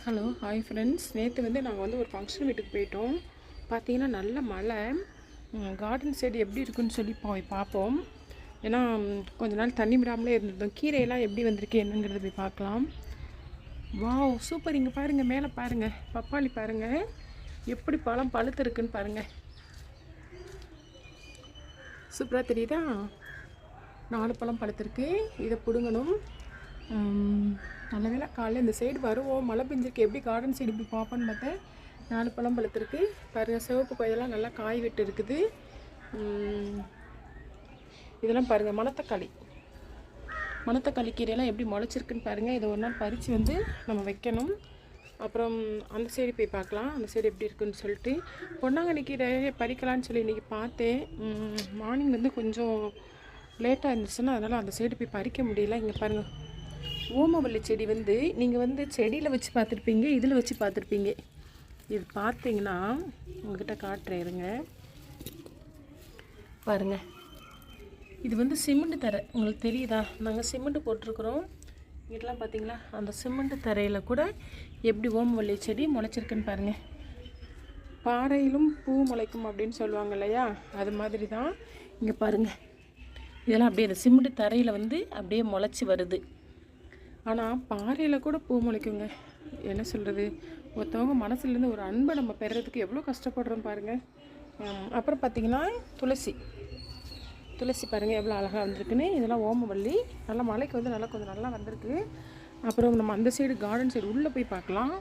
Hello hi friends. நேற்று நாங்கள் ஒரு ஃபங்க்ஷன் வீட்டுக்கு போயிட்டோம். பார்த்தீங்கன்னா நல்ல மழை. கார்டன் சைடு எப்படி இருக்குன்னு சொல்லி போய் பார்ப்போம். ஏன்னா கொஞ்ச நாள் தண்ணி விடாமலே இருந்திருந்தோம். கீரையெல்லாம் எப்படி வந்திருக்கு என்னங்கிறத போய் பார்க்கலாம். Wow super. இங்கே பாருங்கள், மேலே பாருங்கள், பப்பாளி பாருங்கள் எப்படி பழம் பழுத்து இருக்குன்னு பாருங்கள். சூப்பராக தெரியுதா? 4 பழம் பழுத்துருக்கு. இதை பிடுங்கணும். நல்ல வேலை காலையில் இந்த சைடு வருவோம். மழை பெஞ்சிருக்கு, எப்படி கார்டன் சைடு இப்படி பார்ப்போன்னு பார்த்தேன். 4 பழம் பழுத்துருக்கு பாருங்கள். சிவப்பு கொய்யெல்லாம் நல்லா காய் விட்டு இருக்குது. இதெல்லாம் பாருங்கள், மணத்தக்காளி கீரையெல்லாம் எப்படி முளைச்சிருக்குன்னு பாருங்கள். இதை ஒரு நாள் பறித்து நம்ம வைக்கணும். அப்புறம் அந்த சைடு போய் பார்க்கலாம், அந்த சைடு எப்படி இருக்குன்னு சொல்லிட்டு. பொன்னாங்கண்ணி கீரை பறிக்கலான்னு சொல்லி இன்றைக்கி பார்த்தேன். மார்னிங் கொஞ்சம் லேட்டாக இருந்துச்சுன்னா அதனால் அந்த சைடு போய் பறிக்க முடியல. இங்கே பாருங்கள், ஓமவல்லி செடி நீங்கள் செடியில் வச்சு பார்த்துருப்பீங்க, இதில் வச்சு பார்த்துருப்பீங்க. இது பார்த்தீங்கன்னா உங்கள்கிட்ட காட்டுறேன் இருங்க பாருங்கள். இது சிமெண்ட் தரை, உங்களுக்கு தெரியுதா? நாங்கள் சிமெண்ட் போட்டிருக்குறோம். இங்கெல்லாம் பார்த்தீங்களா, அந்த சிமெண்ட் தரையில் கூட எப்படி ஓமவல்லி செடி முளைச்சிருக்குன்னு பாருங்கள். பாறையிலும் பூ முளைக்கும் அப்படின்னு சொல்லுவாங்க இல்லையா, அது மாதிரி தான். இங்கே பாருங்கள், இதெல்லாம் அப்படியே அந்த சிமெண்ட் தரையில் அப்படியே முளைச்சி வருது. ஆனால் பாறையில் கூட பூ முளைக்குங்க. என்ன சொல்கிறது, ஒருத்தவங்க மனசுலேருந்து ஒரு அன்பை நம்ம பெறுறதுக்கு எவ்வளோ கஷ்டப்படுறோம் பாருங்கள். அப்புறம் பார்த்திங்கன்னா துளசி பாருங்கள் எவ்வளோ அழகாக வந்திருக்குன்னு. இதெல்லாம் ஓமவல்லி. நல்லா மலைக்கு நல்லா கொஞ்சம் நல்லா வந்திருக்கு. அப்புறம் நம்ம அந்த சைடு கார்டன் சைடு உள்ளே போய் பார்க்கலாம்,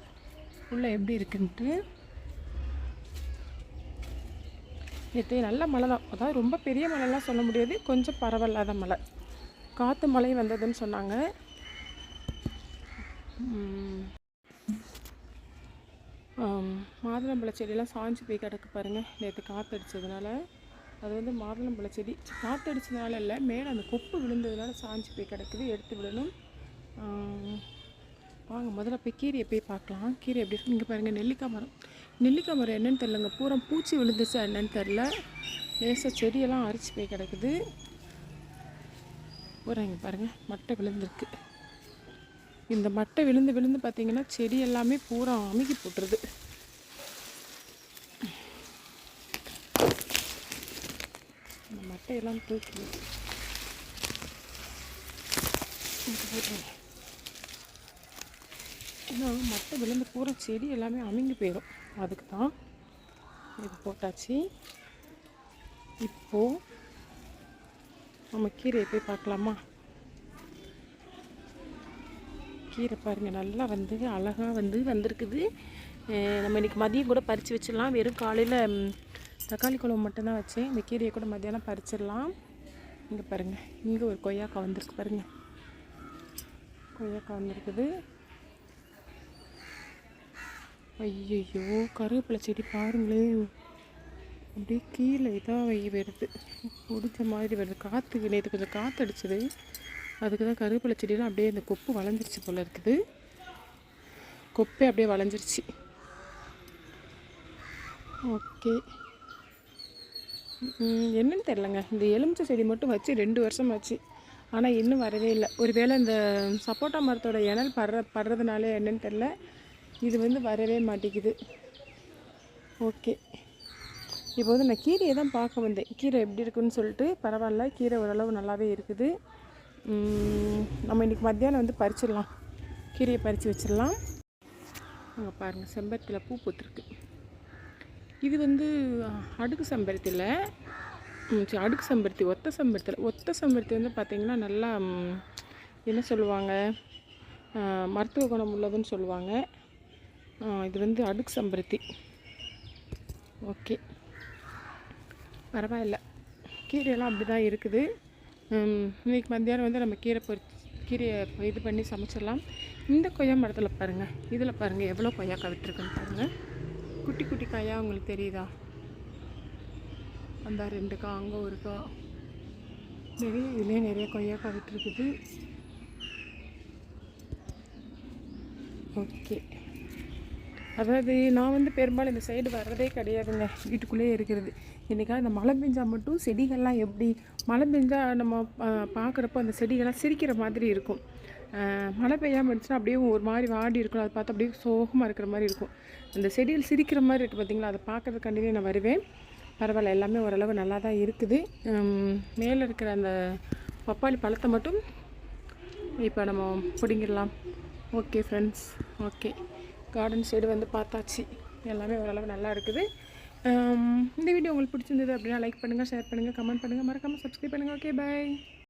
உள்ளே எப்படி இருக்குன்ட்டு. நேற்று நல்ல மழை தான், அதாவது ரொம்ப பெரிய மழைலாம் சொல்ல முடியாது, கொஞ்சம் பரவாயில்லாத மழை, காற்று மழை வந்ததுன்னு சொன்னாங்க. மாதுளம்பழ செடியெல்லாம் சாஞ்சு போய் கிடக்கு பாருங்கள். நேற்று காற்றடிச்சதுனால அது மாதுளம்பழ செடி காற்றடிச்சதுனால இல்லை, மேலே அந்த கொப்பு விழுந்ததுனால சாஞ்சு போய் கிடக்குது. எடுத்து விடணும். வாங்க முதல்ல போய் கீரையை போய் பார்க்கலாம். கீரை எப்படி இருக்கு இங்கே பாருங்கள். நெல்லிக்காய் மரம் என்னென்னு தெரிலங்க, பூரா பூச்சி விழுந்துச்சு என்னன்னு தெரில. லேசாக செடியெல்லாம் அரிச்சு போய் கிடக்குது. பூரா இங்கே பாருங்கள் மட்டை விழுந்திருக்கு. இந்த மட்டை விழுந்து பார்த்திங்கன்னா செடி எல்லாமே பூரா அமுகி போட்டுருது. இந்த மட்டையெல்லாம் தூக்கி ஏன்னா மட்டை விழுந்து பூரா செடி எல்லாமே அமுங்கி போயிடும். அதுக்கு தான் இது போட்டாச்சு. இப்போது நம்ம கீரையை போய் பார்க்கலாமா? கீரை பாருங்கள் நல்லா அழகாக வந்திருக்குது. நம்ம இன்றைக்கி மதியம் கூட பறித்து வச்சிடலாம். வெறும் காலையில் தக்காளி குழம்பு மட்டும்தான் வச்சேன். இந்த கீரையை கூட மதியானம் பறிச்சிடலாம். இங்கே பாருங்கள், இங்கே ஒரு கொய்யாக்காய் வந்திருக்கு பாருங்கள். கொய்யாக்காய் வந்திருக்குது. ஐயோ கருவேப்பிலை செடி பாருங்களேன், அப்படியே கீழே இதாக வருது, ஒடிச்ச மாதிரி வருது. காற்று நேற்று கொஞ்சம் காற்று அடிச்சது, அதுக்கு தான் கருவேப்பிலை செடியெல்லாம் அப்படியே இந்த கொப்பு வளைஞ்சிருச்சு போல் இருக்குது. கொப்பே அப்படியே வளைஞ்சிருச்சு. ஓகே, என்னன்னு தெரிலங்க. இந்த எலுமிச்சை செடி மட்டும் வச்சு 2 வருஷம் ஆச்சு, ஆனால் இன்னும் வரவே இல்லை. ஒருவேளை இந்த சப்போட்டா மரத்தோட இணல் படுறதுனால என்னன்னு தெரில, இது வரவே மாட்டேங்குது. ஓகே, இப்போ நான் கீரையை தான் பார்க்க வந்தேன். கீரை எப்படி இருக்குன்னு சொல்லிட்டு. பரவாயில்ல, கீரை ஓரளவு நல்லாவே இருக்குது. நம்ம இன்றைக்கி மத்தியானம் பறிச்சிடலாம், கீரையை பறித்து வச்சிடலாம். அங்கே பாருங்கள், செம்பருத்தியில் பூ பூத்துருக்கு. இது அடுக்கு செம்பருத்தியில் அடுக்கு செம்பருத்தி, ஒத்த செம்பருத்தி பார்த்திங்கன்னா நல்லா என்ன சொல்லுவாங்க, மருத்துவ குணம் உள்ளதுன்னு சொல்லுவாங்க. இது அடுக்கு செம்பருத்தி. ஓகே, பரவாயில்ல, கீரையெல்லாம் அப்படி தான் இருக்குது. இன்றைக்கி மத்தியானம் நம்ம கீரையை இது பண்ணி சமைச்சிடலாம். இந்த கொய்யா மரத்தில் பாருங்கள், இதில் பாருங்கள் எவ்வளோ கொய்யாக்காய் விட்டுருக்குன்னு பாருங்கள். குட்டி குட்டி காயாக உங்களுக்கு தெரியுதா? அந்த 2 காய், அங்கே ஒரு காய், இதுலேயே நிறைய கொய்யாக்காய் விட்டுருக்குது. ஓகே, அதாவது நான் பெரும்பாலும் இந்த சைடு வர்றதே கிடையாதுங்க, வீட்டுக்குள்ளேயே இருக்கிறது. இன்றைக்காக இந்த மழை பெஞ்சால் மட்டும் செடிகள்லாம் எப்படி மழை பெஞ்சால் நம்ம பார்க்குறப்போ அந்த செடிகள்லாம் சிரிக்கிற மாதிரி இருக்கும். மழை பெய்யாமல் இருந்துச்சுன்னா அப்படியே ஒரு மாதிரி வாடி இருக்கும். அதை பார்த்து அப்படியே சோகமாக இருக்கிற மாதிரி இருக்கும். அந்த செடியில் சிரிக்கிற மாதிரி இருக்குது பார்த்திங்களா, அதை பார்க்குறதுக்காண்டியே நான் வருவேன். பரவாயில்ல, எல்லாமே ஓரளவு நல்லா தான் இருக்குது. மேலே இருக்கிற அந்த பப்பாளி பழத்தை மட்டும் இப்போ நம்ம பிடிங்கிடலாம். Okay friends, okay, garden side வந்து பார்த்தாச்சு. எல்லாமே ஓரளவு நல்லா இருக்குது. இந்த வீடியோ உங்களுக்கு பிடிச்சிருந்தது அப்படின்னா லைக் பண்ணுங்கள், ஷேர் பண்ணுங்கள், கமெண்ட் பண்ணுங்கள், மறக்காமல் சப்ஸ்கிரைப் பண்ணுங்கள். Okay, by.